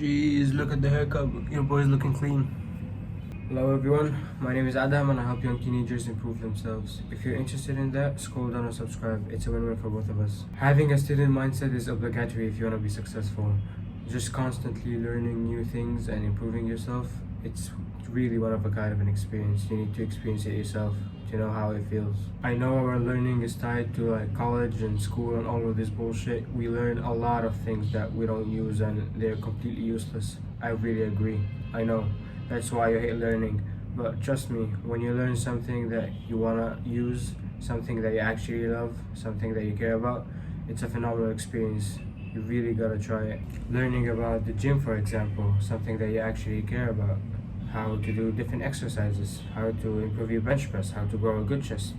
Jeez, look at the haircut. Your boy's looking clean. Hello everyone, my name is Adam and I help young teenagers improve themselves. If you're interested in that, scroll down and subscribe. It's a win-win for both of us. Having a student mindset is obligatory if you want to be successful. Just constantly learning new things and improving yourself, it's really one of a kind of an experience. You need to experience it yourself to know how it feels. I know our learning is tied to like college and school and all of this bullshit. We learn a lot of things that we don't use and they're completely useless. I really agree. I know. That's why you hate learning. But trust me, when you learn something that you wanna use, something that you actually love, something that you care about, it's a phenomenal experience. You really gotta try it. Learning about the gym, for example, something that you actually care about. How to do different exercises, how to improve your bench press, how to grow a good chest,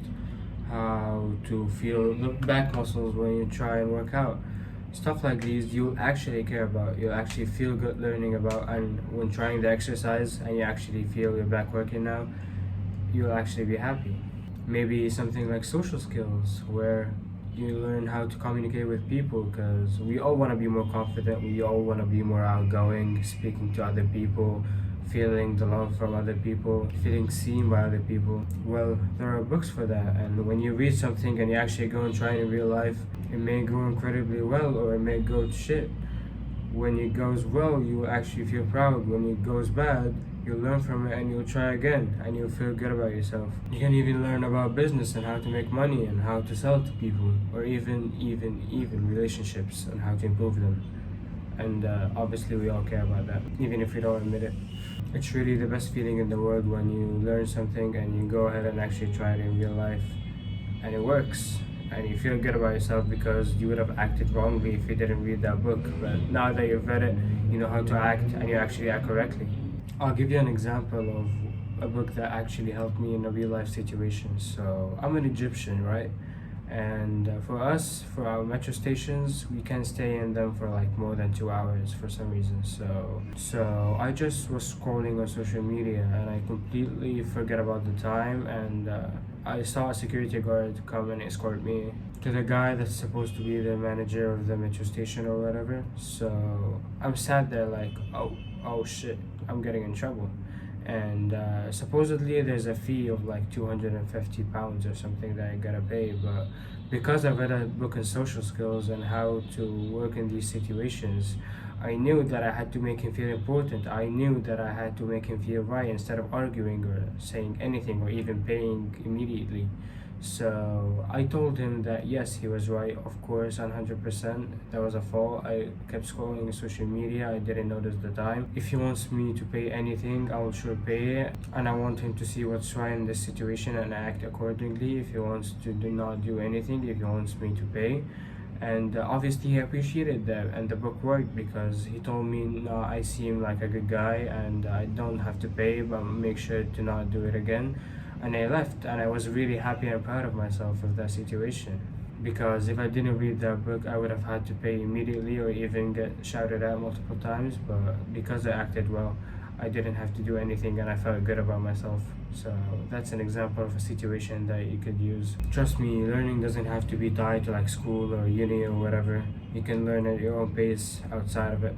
how to feel the back muscles when you try and work out. Stuff like these you'll actually care about, you'll actually feel good learning about, and when trying the exercise and you actually feel your back working now, you'll actually be happy. Maybe something like social skills where you learn how to communicate with people because we all want to be more confident, we all want to be more outgoing, speaking to other people, feeling the love from other people, feeling seen by other people. Well, there are books for that, and when you read something and you actually go and try it in real life, it may go incredibly well or it may go to shit. When it goes well, you will actually feel proud. When it goes bad, you'll learn from it and you'll try again and you'll feel good about yourself. You can even learn about business and how to make money and how to sell to people, or even relationships and how to improve them. And obviously we all care about that, even if we don't admit it. It's really the best feeling in the world when you learn something and you go ahead and actually try it in real life and it works and you feel good about yourself because you would have acted wrongly if you didn't read that book. But now that you've read it, you know how to act and you actually act correctly. I'll give you an example of a book that actually helped me in a real life situation. So I'm an Egyptian, right? And for us, for our metro stations, we can stay in them for like more than 2 hours for some reason. So I just was scrolling on social media and I completely forget about the time, and I saw a security guard come and escort me to the guy that's supposed to be the manager of the metro station or whatever. So I'm sat there like, oh shit, I'm getting in trouble. And supposedly there's a fee of like £250 or something that I gotta pay, but because I read a book on social skills and how to work in these situations, I knew that I had to make him feel important. I knew that I had to make him feel right instead of arguing or saying anything or even paying immediately. So I told him that yes, he was right, of course, 100%. That was a fault. I kept scrolling social media, I didn't notice the time. If he wants me to pay anything, I will sure pay it. And I want him to see what's right in this situation and act accordingly. If he wants to do not do anything, if he wants me to pay. And obviously he appreciated that, and the book worked because he told me, no, I seem like a good guy and I don't have to pay, but make sure to not do it again. And I left, and I was really happy and proud of myself with that situation, because if I didn't read that book I would have had to pay immediately or even get shouted at multiple times. But because I acted well, I didn't have to do anything and I felt good about myself. So that's an example of a situation that you could use. Trust me, learning doesn't have to be tied to like school or uni or whatever. You can learn at your own pace outside of it,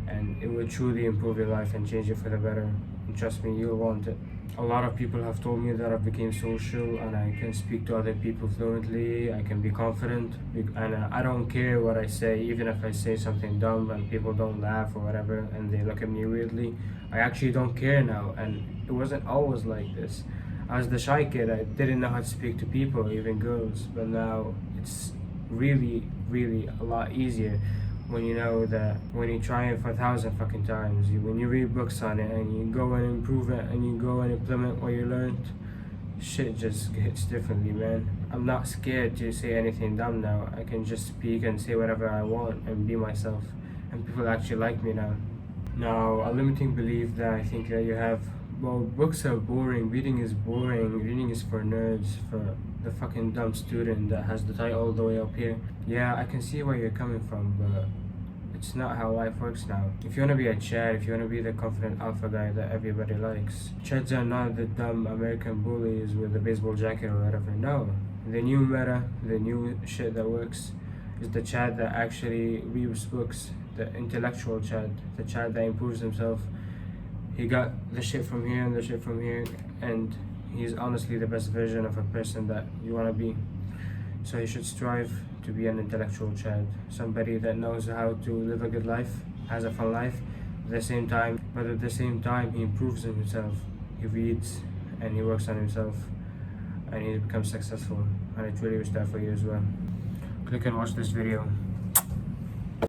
and it will truly improve your life and change it for the better. And trust me, you'll want it. A lot of people have told me that I became social and I can speak to other people fluently, I can be confident, and I don't care what I say, even if I say something dumb and people don't laugh or whatever and they look at me weirdly. I actually don't care now, and it wasn't always like this. I was the shy kid, I didn't know how to speak to people, even girls, but now it's really a lot easier when you know that when you try it for 1,000 fucking times, when you read books on it and you go and improve it and you go and implement what you learned, shit just hits differently, man. I'm not scared to say anything dumb now. I can just speak and say whatever I want and be myself, and people actually like me now. Now, a limiting belief that I think that you have, well, books are boring, reading is boring, reading is for nerds, for the fucking dumb student that has the title all the way up here. Yeah, I can see where you're coming from, but it's not how life works now. If you wanna be a Chad, if you wanna be the confident alpha guy that everybody likes, Chads are not the dumb American bullies with the baseball jacket or whatever. No, the new meta, the new shit that works is the Chad that actually reads books, the intellectual Chad, the Chad that improves himself. He got the shit from here and the shit from here, and he's honestly the best version of a person that you want to be. So he should strive to be an intellectual Chad, somebody that knows how to live a good life, has a fun life, at the same time, but at the same time he improves himself. He reads and he works on himself, and he becomes successful. And I truly wish that for you as well. Click and watch this video.